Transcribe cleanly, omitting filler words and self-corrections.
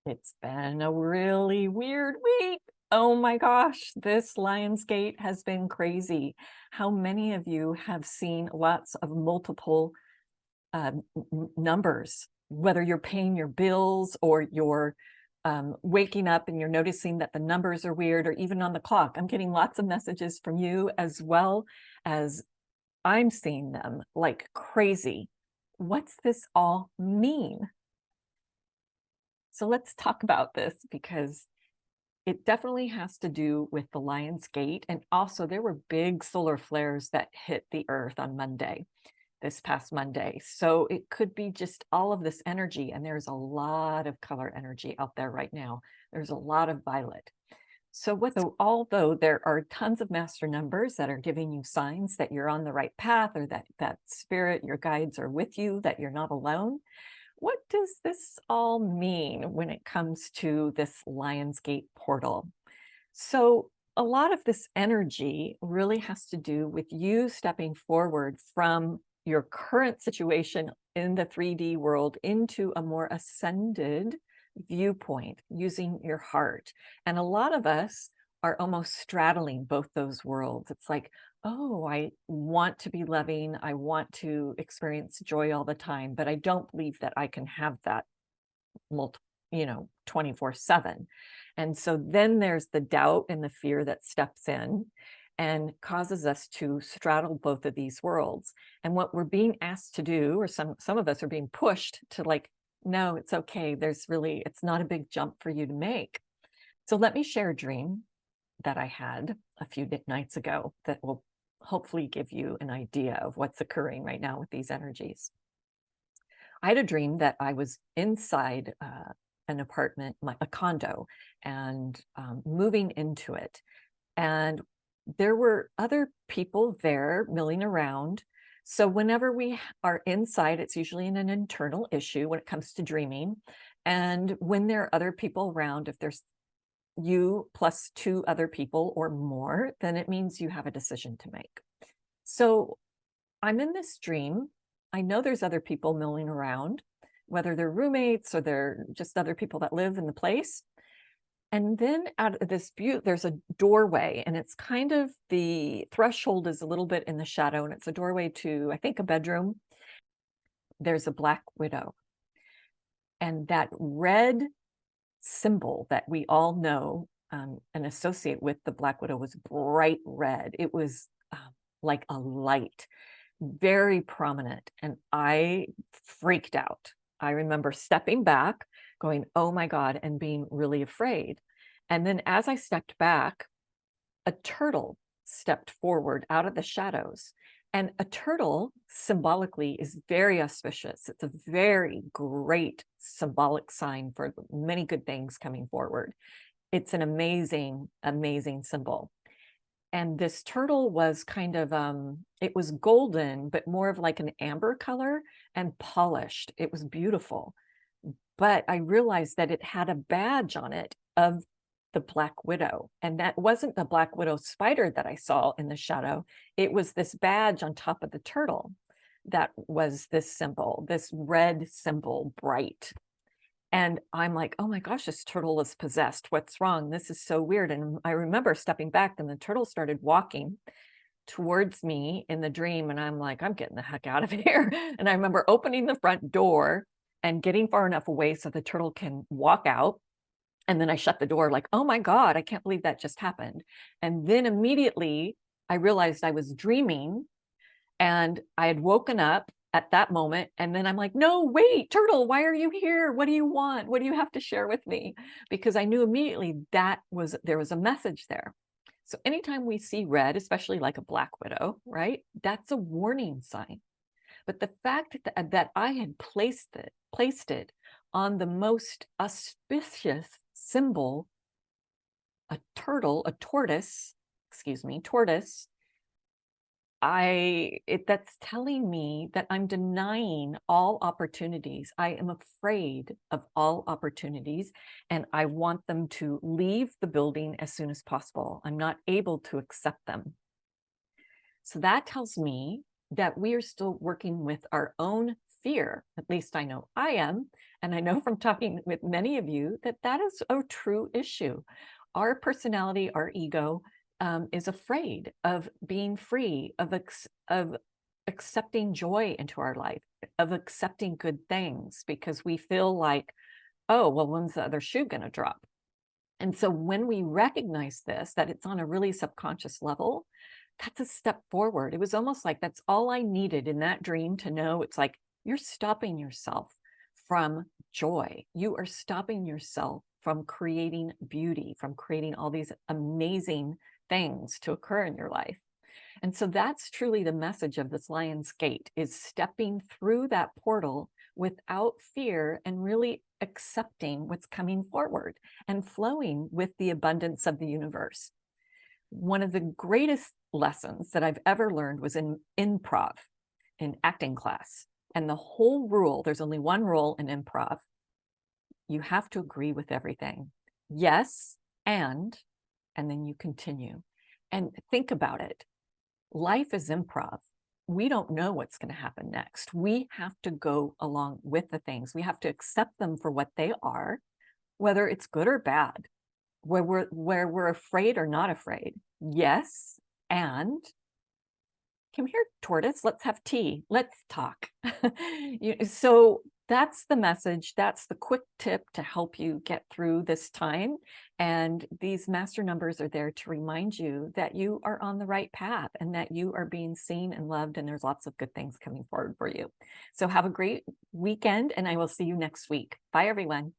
It's been a really weird week. Oh my gosh, this Lionsgate has been crazy. How many of you have seen lots of multiple numbers, whether you're paying your bills or you're waking up and you're noticing that the numbers are weird, or even on the clock? I'm getting lots of messages from you as well as I'm seeing them like crazy. What's this all mean? So let's talk about this because it definitely has to do with the Lion's Gate. And also, there were big solar flares that hit the Earth on Monday, this past Monday. So it could be just all of this energy. And there's a lot of color energy out there right now. There's a lot of violet. Although there are tons of master numbers that are giving you signs that you're on the right path, or that spirit, your guides are with you, that you're not alone, what does this all mean when it comes to this Lionsgate portal? So, a lot of this energy really has to do with you stepping forward from your current situation in the 3D world into a more ascended viewpoint using your heart. And a lot of us are almost straddling both those worlds. It's like, oh, I want to be loving, I want to experience joy all the time, but I don't believe that I can have that multi 24/7. And so then there's the doubt and the fear that steps in and causes us to straddle both of these worlds. And what we're being asked to do, or some of us are being pushed to, like, no, it's okay. It's not a big jump for you to make. So let me share a dream that I had a few nights ago that will hopefully give you an idea of what's occurring right now with these energies. I had a dream that I was inside an apartment, a condo, and moving into it. And there were other people there milling around. So whenever we are inside, it's usually in an internal issue when it comes to dreaming. And when there are other people around, if there's you plus two other people or more, then it means you have a decision to make. So I'm in this dream. I know there's other people milling around, whether they're roommates or they're just other people that live in the place. And then out of this there's a doorway, and it's kind of, the threshold is a little bit in the shadow, and it's a doorway to, I think, a bedroom. There's a black widow. And that red symbol that we all know and associate with the black widow was bright red. It was like a light, very prominent, and I freaked out. I remember stepping back, going, "Oh my God," and being really afraid. And then as I stepped back, a turtle stepped forward out of the shadows. And a turtle symbolically is very auspicious. It's a very great symbolic sign for many good things coming forward. It's an amazing, amazing symbol. And this turtle was kind of, it was golden, but more of like an amber color and polished. It was beautiful. But I realized that it had a badge on it of the Black Widow. And that wasn't the Black Widow spider that I saw in the shadow. It was this badge on top of the turtle that was this symbol, this red symbol, bright. And I'm like, oh my gosh, this turtle is possessed. What's wrong? This is so weird. And I remember stepping back, and the turtle started walking towards me in the dream. And I'm like, I'm getting the heck out of here. And I remember opening the front door and getting far enough away so the turtle can walk out. And then I shut the door, like, oh my God, I can't believe that just happened. And then immediately I realized I was dreaming, and I had woken up at that moment. And then I'm like, no, wait, turtle, why are you here? What do you want? What do you have to share with me? Because I knew immediately there was a message there. So anytime we see red, especially like a black widow, right? That's a warning sign. But the fact that I had placed it on the most auspicious symbol, a turtle, a tortoise, excuse me, tortoise, that's telling me that I'm denying all opportunities. I am afraid of all opportunities, and I want them to leave the building as soon as possible. I'm not able to accept them. So that tells me that we are still working with our own fear. At least I know I am. And I know from talking with many of you that that is a true issue. Our personality, our ego, is afraid of being free, of accepting joy into our life, of accepting good things, because we feel like, oh, well, when's the other shoe going to drop? And so when we recognize this, that it's on a really subconscious level, that's a step forward. It was almost like that's all I needed in that dream to know. It's like you're stopping yourself from joy. You are stopping yourself from creating beauty, from creating all these amazing things to occur in your life. And so that's truly the message of this Lion's Gate, is stepping through that portal without fear and really accepting what's coming forward and flowing with the abundance of the universe. One of the greatest lessons that I've ever learned was in improv, in acting class. And the whole rule, there's only one rule in improv. You have to agree with everything. Yes, and then you continue. And think about it. Life is improv. We don't know what's going to happen next. We have to go along with the things. We have to accept them for what they are, whether it's good or bad, where we're afraid or not afraid. Yes, and come here, tortoise, let's have tea. Let's talk. So that's the message. That's the quick tip to help you get through this time. And these master numbers are there to remind you that you are on the right path and that you are being seen and loved, and there's lots of good things coming forward for you. So have a great weekend, and I will see you next week. Bye, everyone.